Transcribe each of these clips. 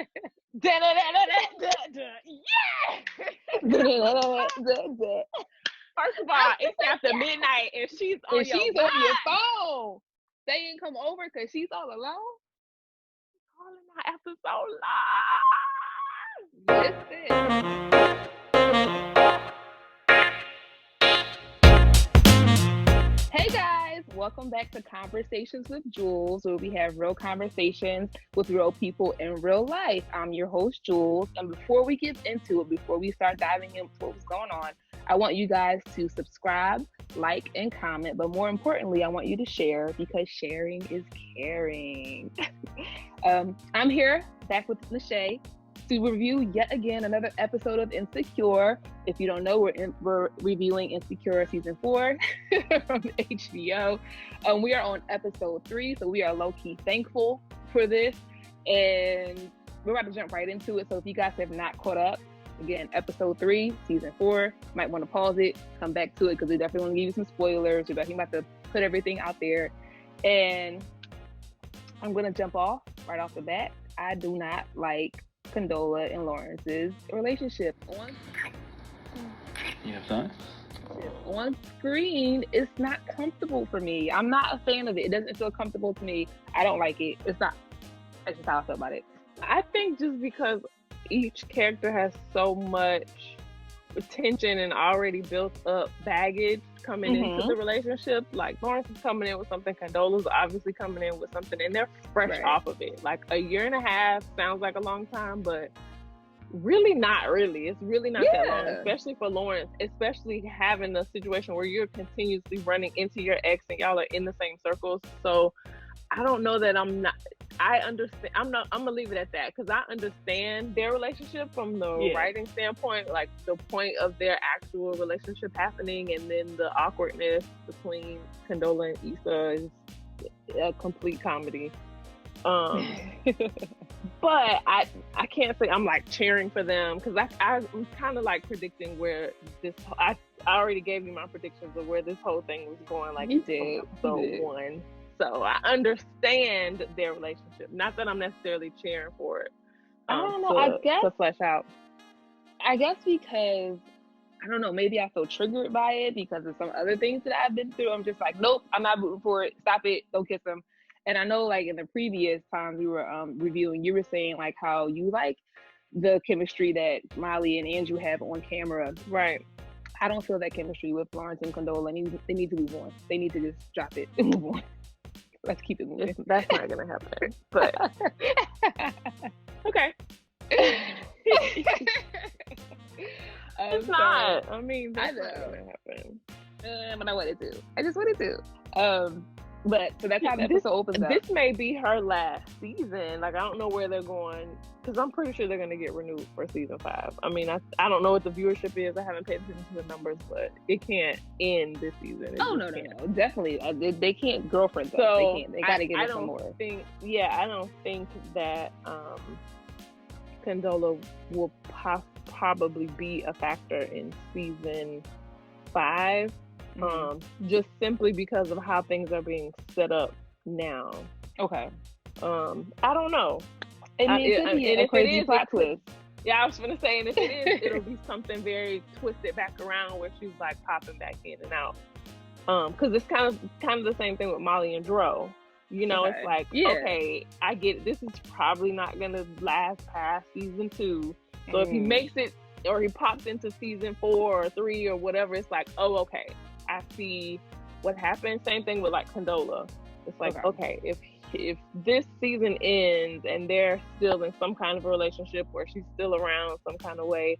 First of all, it's after midnight and she's on your phone. They didn't come over because she's all alone. Calling out after so long. Listen. Hey guys, welcome back to Conversations with Jules, where we have real conversations with real people in real life. I'm your host, Jules, and before we get into it, before we start diving into what's going on, I want you guys to subscribe, like, and comment, but more importantly, I want you to share because sharing is caring. I'm here back with Lachey to review yet again another episode of Insecure. If you don't know, we're reviewing Insecure season 4 from HBO. We are on episode 3, so we are low-key thankful for this, and we're about to jump right into it. So if you guys have not caught up, again, episode 3, season 4, might want to pause it, come back to it, because we definitely want to give you some spoilers. We're definitely about to put everything out there, and I'm going to jump off right off the bat. I do not like Condal and Lawrence's relationship. You have thoughts? On screen, it's not comfortable for me. I'm not a fan of it. It doesn't feel comfortable to me. I don't like it. It's not. That's just how I feel about it. I think just because each character has so much tension and already built up baggage coming into the relationship. Like Lawrence is coming in with something, Condola's obviously coming in with something, and they're fresh off of it. Like a year and a half sounds like a long time, but really not really. It's really not that long, especially for Lawrence, especially having a situation where you're continuously running into your ex and y'all are in the same circles. So I don't know that I understand. I'm gonna leave it at that because I understand their relationship from the writing standpoint, like the point of their actual relationship happening, and then the awkwardness between Condal and Issa is a complete comedy. But I can't say I'm like cheering for them because I'm kind of like predicting where this. I already gave you my predictions of where this whole thing was going. Like you did, episode 1. So I understand their relationship. Not that I'm necessarily cheering for it. I don't know. I guess to flesh out. I guess because I don't know. Maybe I feel triggered by it because of some other things that I've been through. I'm just like, nope, I'm not rooting for it. Stop it. Don't kiss him. And I know, like in the previous times we were reviewing, you were saying like how you like the chemistry that Molly and Andrew have on camera. Right. I don't feel that chemistry with Lawrence and Condal. They need to move on. They need to just drop it and move on. Let's keep it moving. That's not gonna happen. But okay. It's not. I mean, that's not gonna happen. But I wanted to. I just wanted to. But so that's how the episode opens up. This may be her last season. Like I don't know where they're going because I'm pretty sure they're gonna get renewed for season 5. I mean, I don't know what the viewership is. I haven't paid attention to the numbers, but it can't end this season. No, definitely. They can't girlfriend them. So they can't. They gotta give it some more. I don't think that Condola will probably be a factor in season 5. Just simply because of how things are being set up now. Okay. I don't know. It could be a crazy plot twist. Yeah, I was gonna say, and if it is, it'll be something very twisted back around where she's like popping back in and out. Because it's kind of the same thing with Molly and Dro. You know, It's like, okay, I get it. This is probably not gonna last past season 2. So if he makes it or he pops into season 4 or 3 or whatever, it's like, oh, okay. I see what happened. Same thing with like Condola. It's like, okay, if this season ends and they're still in some kind of a relationship where she's still around some kind of way,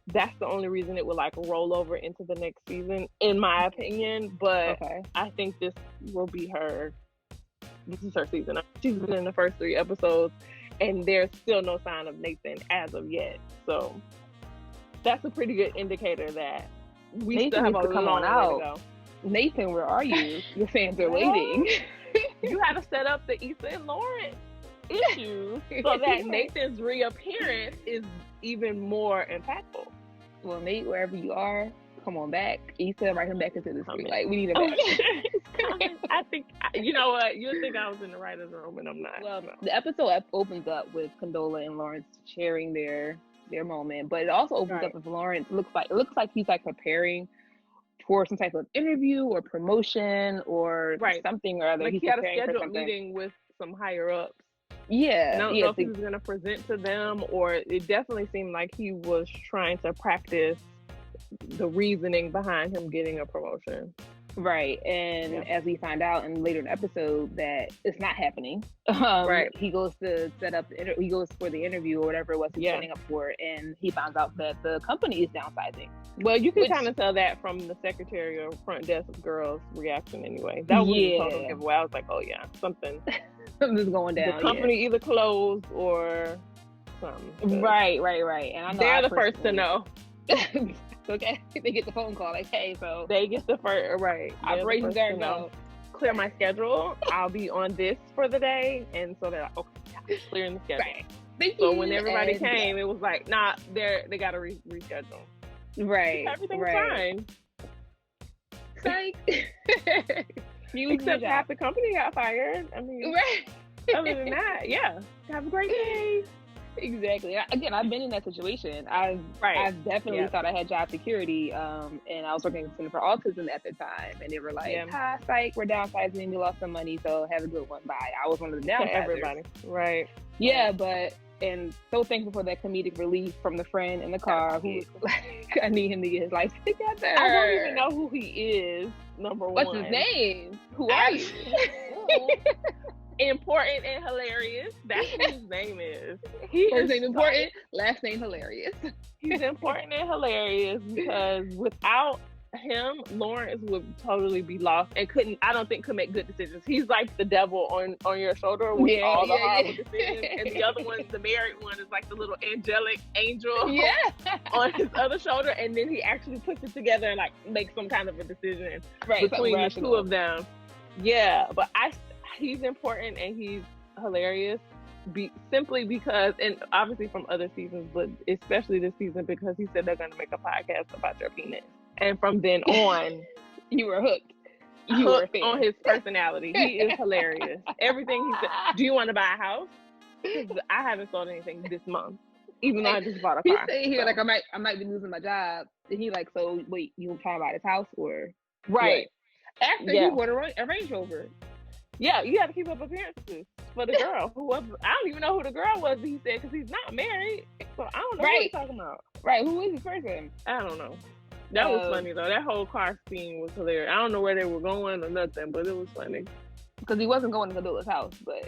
that's the only reason it would like roll over into the next season, in my opinion. But I think this will be her. This is her season. She's been in the first 3 episodes, and there's still no sign of Nathan as of yet. So that's a pretty good indicator that we Nathan still have a come long on out. way to go. Nathan, where are you? Your fans are waiting. You have to set up the Issa and Lawrence issue so that Nathan's reappearance is even more impactful. Well, Nate, wherever you are, come on back. Issa, write him back into the screen. Like, we need him back. I think, you know what? You'll think I was in the writer's room, and I'm not. Well, no. The episode opens up with Condola and Lawrence sharing their moment, but it also opens up with Lawrence. It looks like he's like preparing for some type of interview or promotion or something or other. Like he had a scheduled meeting with some higher ups. Yeah. I don't know if he was going to present to them, or it definitely seemed like he was trying to practice the reasoning behind him getting a promotion. Right. And as we find out in later in the episode that it's not happening. He goes to set up, he goes for the interview or whatever it was he's setting up for, and he finds out that the company is downsizing. Well, you can kind of tell that from the secretary or front desk girl's reaction anyway. That was a total giveaway. I was like, oh yeah, something's going down. The company either closed or something. Right. And I know they're the first to know. Okay, they get the phone call like, hey, so they get the first operations are no. Clear my schedule. I'll be on this for the day, and so they're like, okay, clearing the schedule. Right. Thank so you. when everybody came, it was like, nah, they got to reschedule. Right. Everything's fine. Psych. Except half the company got fired. I mean, other than that, have a great day. Exactly. Again, I've been in that situation. I've definitely thought I had job security, and I was working at the Center for Autism at the time, and they were like, "Hi, psych, we're downsizing. We lost some money, so have a good one. Bye." I was one of the downsizers. Everybody, right? Yeah, and so thankful for that comedic relief from the friend in the car who was like, "I need him to get his life together." I don't even know who he is. Number one, what's his name? Who are you? Important and hilarious. That's what his name is. First name important, last name hilarious. He's important and hilarious because without him, Lawrence would totally be lost and could make good decisions. He's like the devil on your shoulder with all the horrible decisions. And the other one, the married one, is like the little angelic angel on his other shoulder. And then he actually puts it together and like makes some kind of a decision between the two of them. Yeah, but he's important and he's hilarious simply because, and obviously from other seasons, but especially this season because he said they're going to make a podcast about your penis. And from then on, you were hooked. You were a fan. On his personality. He is hilarious. Everything he said. Do you want to buy a house? I haven't sold anything this month, even though I just bought a car. He's saying here like I might be losing my job. And he like, so wait, you trying to buy this house or right? What? After you bought a Range Rover. Yeah, you have to keep up appearances for the girl. Whoever, I don't even know who the girl was. He said because he's not married, so I don't know what he's talking about. Right? Who is this person? I don't know. That was funny though. That whole car scene was hilarious. I don't know where they were going or nothing, but it was funny. Because he wasn't going to Condola's house, but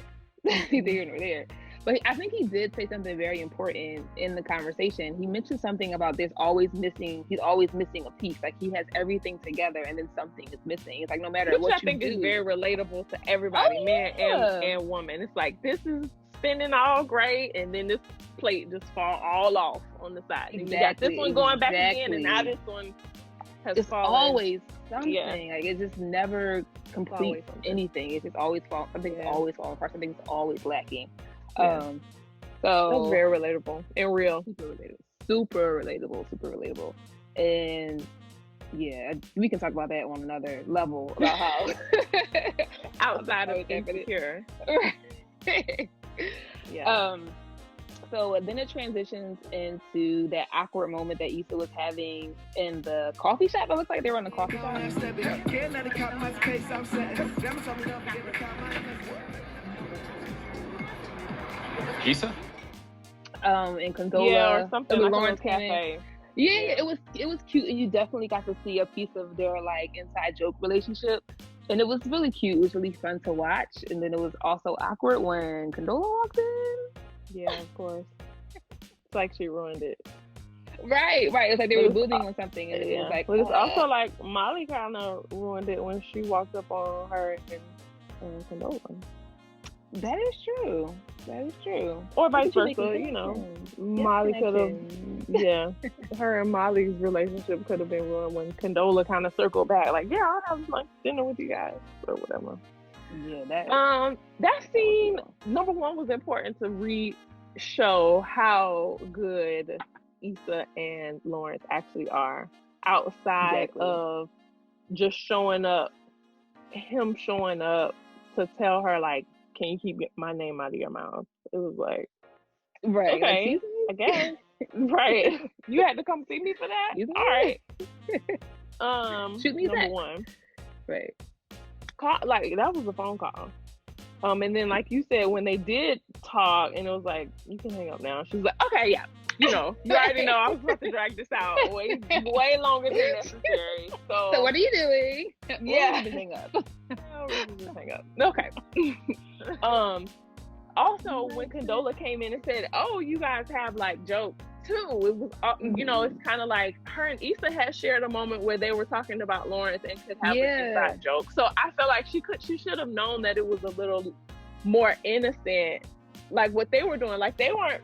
neither here nor there. But I think he did say something very important in the conversation. He mentioned something about he's always missing a piece. Like he has everything together and then something is missing. It's like no matter what you do. Which I think is very relatable to everybody, man and woman. It's like this is spinning all great and then this plate just fall all off on the side. And you got this one going back again and now this one has fallen. Always something. Like it just never completes anything. It's just always something's always falling apart. Something's always lacking. So that's very relatable and real. Super relatable. And we can talk about that on another level about how outside of insecure. So then it transitions into that awkward moment that Issa was having in the coffee shop. It looks like they were in the coffee shop. Issa? In Condola, or something like Lawrence Cafe. It was cute, and you definitely got to see a piece of their like inside joke relationship, and it was really cute. It was really fun to watch, and then it was also awkward when Condola walked in. Yeah, of course. It's like she ruined it. Right. It's like they were building on something, and it was like. But it's also like Molly kind of ruined it when she walked up on her and Condola. That is true. Or vice versa, you know. Molly could have, her and Molly's relationship could have been ruined when Condola kind of circled back, like, I'll have lunch, dinner with you guys, or whatever. Yeah, that scene, number one, was important to show how good Issa and Lawrence actually are. outside Exactly. of just showing up, him showing up to tell her, like, can you keep my name out of your mouth? It was like, Right. okay, Like, I guess. Right. You had to come see me for that? All right. Shoot me number back. one. Right. Like, that was a phone call. And then, like you said, when they did talk, and it was like, you can hang up now. She was like, okay, yeah. You already know I was about to drag this out way longer than necessary. So what are you doing? Yeah. Just hang up. Just hang up. Okay. Also, when Condola came in and said, oh, you guys have, like, jokes too, it was, it's kind of like her and Issa had shared a moment where they were talking about Lawrence and could have an inside joke. So I felt like she should have known that it was a little more innocent, like what they were doing. Like, they weren't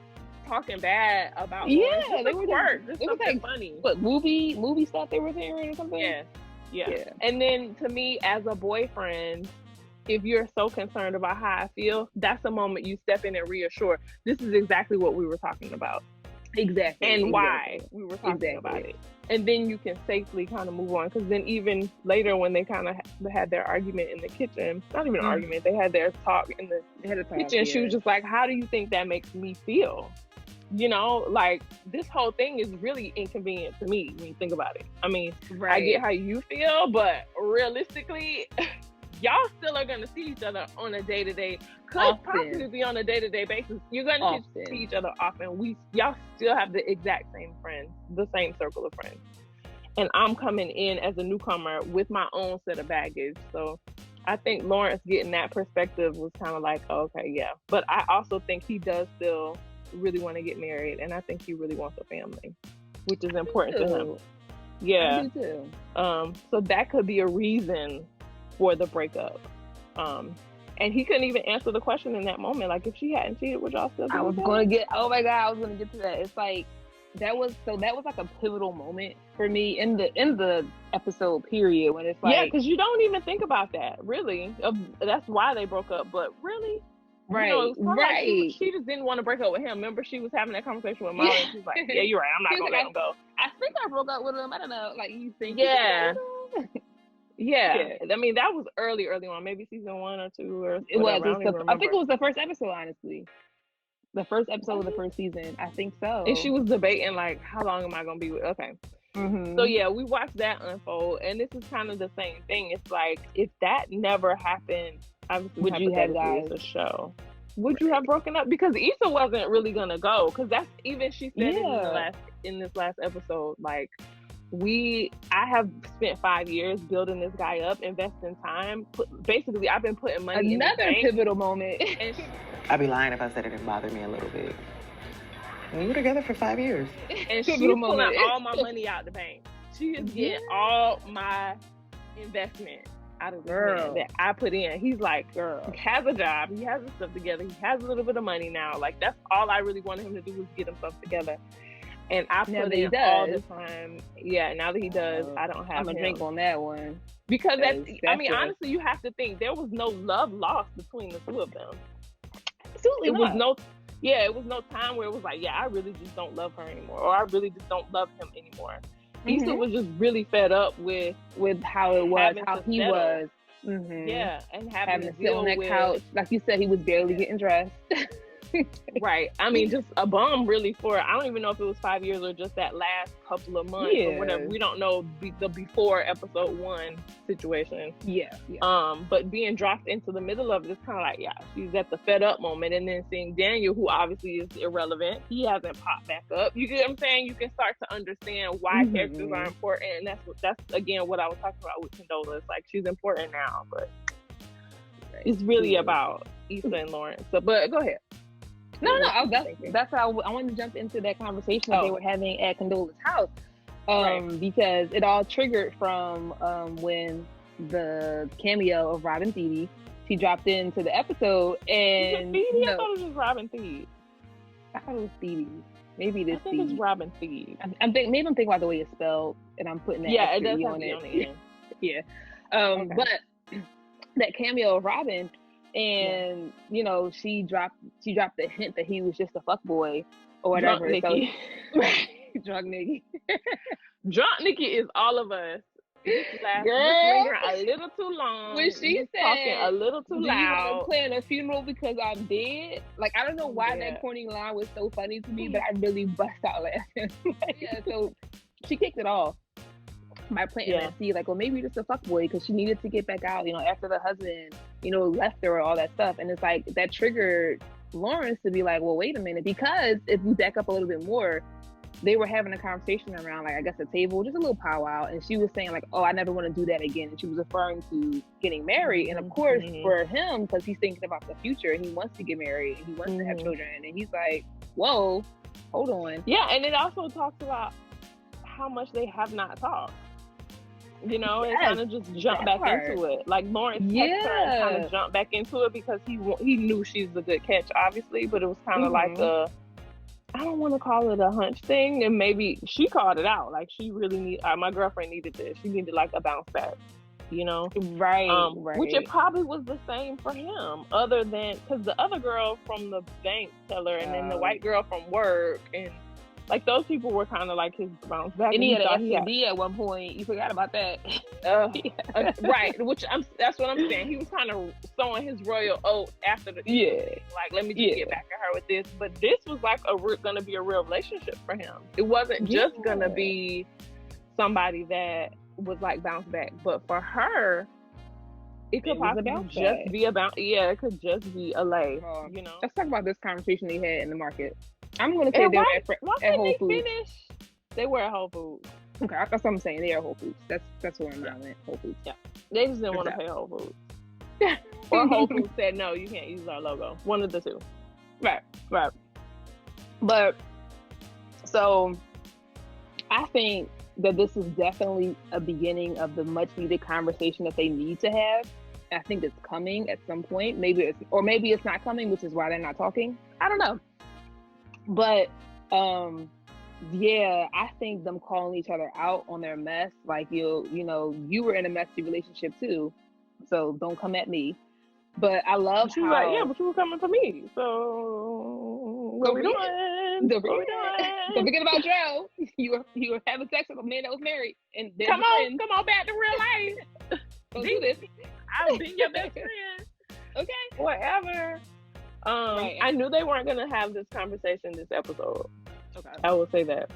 talking bad about Lawrence. They were just it was like funny. What movie stuff they were saying or something? Yeah. And then, to me, as a boyfriend, if you're so concerned about how I feel, that's a moment you step in and reassure. This is exactly what we were talking about. Exactly. And why we were talking about it. And then you can safely kind of move on. Because then even later when they kind of had their argument in the kitchen, not even an argument, they had their talk in the kitchen. She was just like, how do you think that makes me feel? Like, this whole thing is really inconvenient to me when you think about it. I mean, I get how you feel, but realistically, y'all still are going to see each other on a day-to-day, could possibly be on a day-to-day basis. You're going to see each other often. Y'all still have the exact same friends, the same circle of friends. And I'm coming in as a newcomer with my own set of baggage. So I think Lawrence getting that perspective was kind of like, okay, yeah. But I also think he does still really want to get married, and I think he really wants a family, which is important to him. Yeah. I do too. So that could be a reason for the breakup. And he couldn't even answer the question in that moment. Like, if she hadn't cheated, would y'all still be I was going to get to that. It's like, that was like a pivotal moment for me in the episode period, when it's like, yeah, because you don't even think about that, really. That's why they broke up. But really, right. Like she just didn't want to break up with him. Remember, she was having that conversation with Molly, and she's like, yeah, you're right, I'm not gonna let him go. I think I broke up with him. I don't know, like, you think? Yeah. Yeah. I mean, that was early on, maybe season 1 or 2 or it whatever. was. I think it was the first episode, honestly. The first episode of the first season, I think so. And she was debating, like, how long am I gonna be with? Okay. So yeah, we watched that unfold, and this is kind of the same thing. It's like, if that never happened, obviously, would you have guys a show? Would you have broken up? Because Issa wasn't really gonna go. Because that's, even she said in this last episode, like, I have spent 5 years building this guy up, investing time. Basically, I've been putting money in the bank. Pivotal moment. I'd be lying if I said it didn't bother me a little bit. We were together for 5 years. And she's pulling all my money out the bank. She is getting all my investment out of the man that I put in. He's like, girl, he has a job. He has his stuff together. He has a little bit of money now. Like, that's all I really wanted him to do, was get himself together. And I put in all the time. Yeah, now that he does, I don't have I'm going to drink on that one. Because honestly, you have to think, there was no love lost between the two of them. Absolutely not. It was no time where it was like, yeah, I really just don't love her anymore, or I really just don't love him anymore. Issa was just really fed up with how it was, how he was. Yeah, and having to sit on that couch. Like you said, he was barely getting dressed. Right. I mean, just a bum, really, for, I don't even know if it was 5 years or just that last couple of months or whatever. We don't know the before episode 1 situation. Yeah. But being dropped into the middle of it, it's kind of like, she's at the fed up moment. And then seeing Daniel, who obviously is irrelevant, he hasn't popped back up. You get what I'm saying? You can start to understand why characters are important. And that's again what I was talking about with Condola. It's like, she's important now, but it's really about Issa and Lawrence. So, but go ahead. No, that's how I wanted to jump into that conversation that they were having at Condola's house, because it all triggered from when the cameo of Robin Thede, she dropped into the episode, and I thought it was just Robin Thede. I thought it was Thede. Maybe it is Thede. It's Robin Thede. I'm thinking about the way it's spelled, and I'm putting that it does on it. On the end. But that cameo of Robin. And she dropped the hint that he was just a fuckboy or whatever. Drunk Nikki. Drunk Nikki. Drunk Nikki is all of us. This Girl, lingering a little too long. when she said talking a little too do you want loud. to plan a funeral because I'm dead? Like, I don't know why Yeah. that corny line was so funny to me, but I really bust out laughing. Yeah, so she kicked it off by planting that seed, like, well, maybe just a fuckboy, because she needed to get back out, you know, after the husband, you know, left her, all that stuff. And it's like, that triggered Lawrence to be like, well, wait a minute, because if we back up a little bit more, they were having a conversation around, like, I guess a table, just a little powwow, and she was saying, like, oh, I never want to do that again. And she was referring to getting married. And of course, for him, because he's thinking about the future, and he wants to get married, and he wants to have children, and he's like, whoa, hold on. Yeah, and it also talks about how much they have not talked. You know, and kind of just jump back into it. Like, Lawrence texted her and kind of jumped back into it because he knew she's a good catch, obviously, but it was kind of like a, I don't want to call it a hunch thing, and maybe she called it out. Like, she really my girlfriend needed this. She needed, like, a bounce back, you know? Right. Which it probably was the same for him, other than, because the other girl from the bank teller and then the white girl from work, and, like, those people were kind of like his bounce back. And he had an STD at one point. You forgot about that. Right. That's what I'm saying. He was kind of sowing his royal oat after the like, let me just get back at her with this. But this was like going to be a real relationship for him. It wasn't just going to be somebody that was like bounce back, but for her, it could possibly just be about it could just be a lay. You know. Let's talk about this conversation they had in the market. I'm going to say they were at Whole Foods. They were at Whole Foods. Okay, that's what I'm saying. They are Whole Foods. That's where I'm at. Whole Foods. Yeah. They just didn't want to pay Whole Foods. Or Whole Foods said, no, you can't use our logo. One of the two. Right. But, so, I think that this is definitely a beginning of the much needed conversation that they need to have. I think it's coming at some point. Maybe it's not coming, which is why they're not talking. I don't know. But, I think them calling each other out on their mess, like, you were in a messy relationship too, so don't come at me. But I love how... like, yeah, but you were coming for me, so what we doing? Don't forget about Joe. You were having sex with a man that was married. And come on back to real life. Don't do this. I've been your best friend. Okay. Whatever. Right. I knew they weren't going to have this conversation this episode. Okay. I will say that.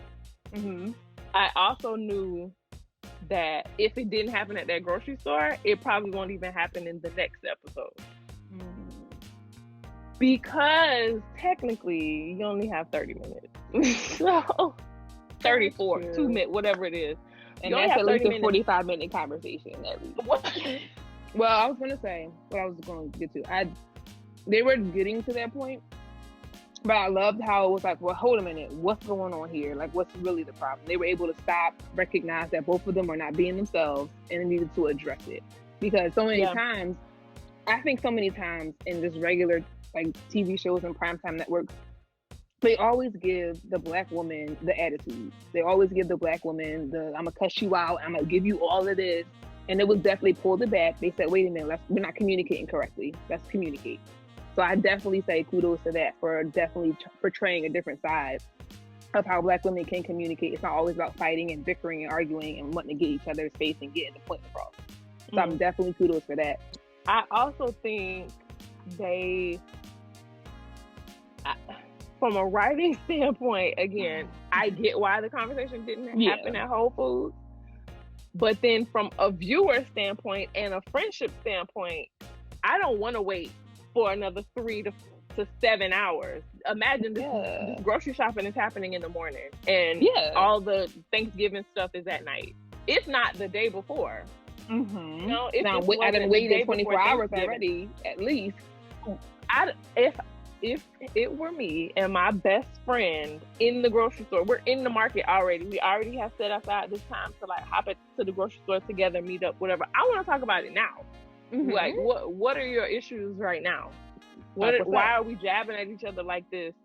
Mm-hmm. I also knew that if it didn't happen at that grocery store, it probably won't even happen in the next episode. Because technically, you only have 30 minutes. So, 34, 2 minutes, whatever it is. And that's at least a 45-minute conversation, at least. Well, I was going to say, what I was going to get to. They were getting to that point, but I loved how it was like, well, hold a minute, what's going on here? Like, what's really the problem? They were able to stop, recognize that both of them were not being themselves, and they needed to address it. Because so many times, I think so many times in just regular, like, TV shows and primetime networks, they always give the black woman the attitude. They always give the black woman I'm gonna cuss you out, I'm gonna give you all of this. And it was definitely pulled it back. They said, wait a minute, we're not communicating correctly. Let's communicate. So I definitely say kudos to that for definitely portraying a different side of how black women can communicate. It's not always about fighting and bickering and arguing and wanting to get each other's face and getting the point across. So I'm definitely kudos for that. I also think from a writing standpoint, again, I get why the conversation didn't happen at Whole Foods. But then from a viewer standpoint and a friendship standpoint, I don't want to wait for another 3 to 7 hours. Imagine this grocery shopping is happening in the morning and all the Thanksgiving stuff is at night. If not the day before. Mm-hmm. You know, now, I done waited 24 hours already, at least. If it were me and my best friend in the grocery store, we're in the market already. We already have set aside this time to like hop to the grocery store together, meet up, whatever. I want to talk about it now. Mm-hmm. Like, what are your issues right now? Why are we jabbing at each other like this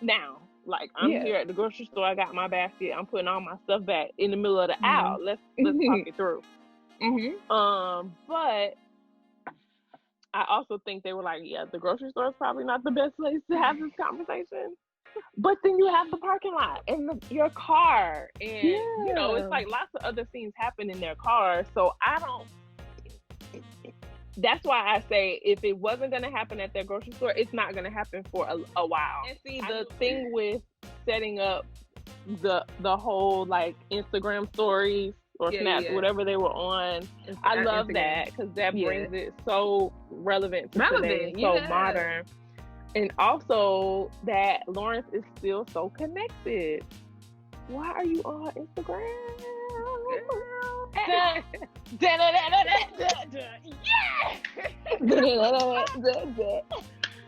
now? Like, I'm here at the grocery store. I got my basket. I'm putting all my stuff back in the middle of the aisle. Let's talk it through. But I also think they were like, the grocery store is probably not the best place to have this conversation. But then you have the parking lot and your car, and you know, it's like lots of other scenes happen in their car. So I don't. That's why I say if it wasn't gonna happen at their grocery store, it's not gonna happen for a while. And see, the thing with setting up the whole like Instagram stories or snaps, whatever they were on, I love that because that brings it so relevant to today, so modern. And also that Lawrence is still so connected. Why are you on Instagram?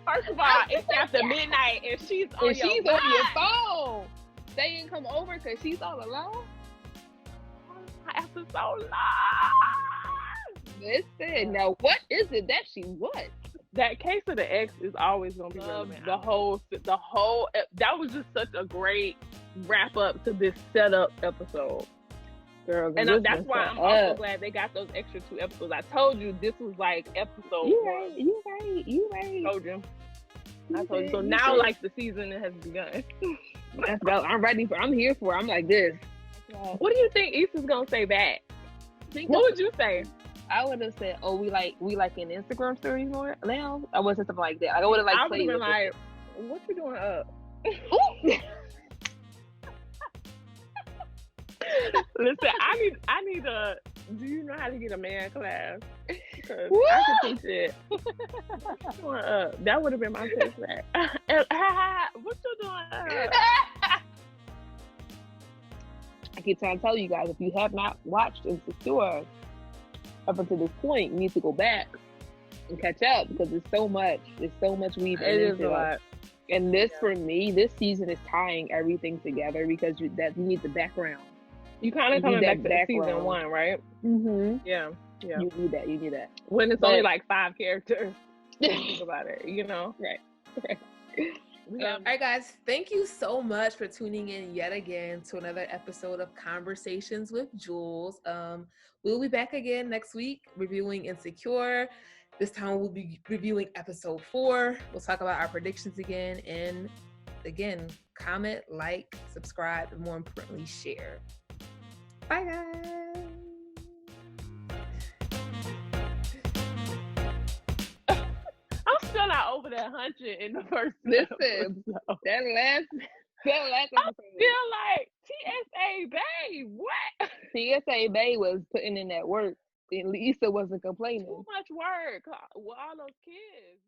First of all, it's after midnight and she's on your phone. They didn't come over because she's all alone. After so long. Listen, now what is it that she wants? That case of the ex is always gonna be relevant. The whole that was just such a great wrap up to this setup episode. Girl, and that's why I'm also glad they got those extra 2 episodes. I told you this was like episode 1. You right. I told you. So now, like, the season has begun. Let's go. I'm here for it. I'm like this. What do you think Issa's gonna say back? What would you say? I would have said, "Oh, we like an Instagram story more now." I would have said something like that. I would have I would have been like, "What you doing up?" Listen, I need a. Do you know how to get a man class? Because I can teach it. That would have been my test back. What you doing? I keep trying to tell you guys, if you have not watched Insecure up until this point, you need to go back and catch up because there's so much we've been into. A lot. And this, for me, this season is tying everything together because you need the background. You kind of coming back to season 1, right? Mm-hmm. Yeah. You need that. When it's only like 5 characters. Think about it, you know? Right. All right, guys, thank you so much for tuning in yet again to another episode of Conversations with Jules. We'll be back again next week reviewing Insecure. This time we'll be reviewing episode 4. We'll talk about our predictions again. And again, comment, like, subscribe, and more importantly, share. Bye, guys. I'm still not over that 100 in the first Listen, episode. that last I feel like TSA Bay. What? TSA Bay was putting in that work. And Issa wasn't complaining. Too much work with all those kids.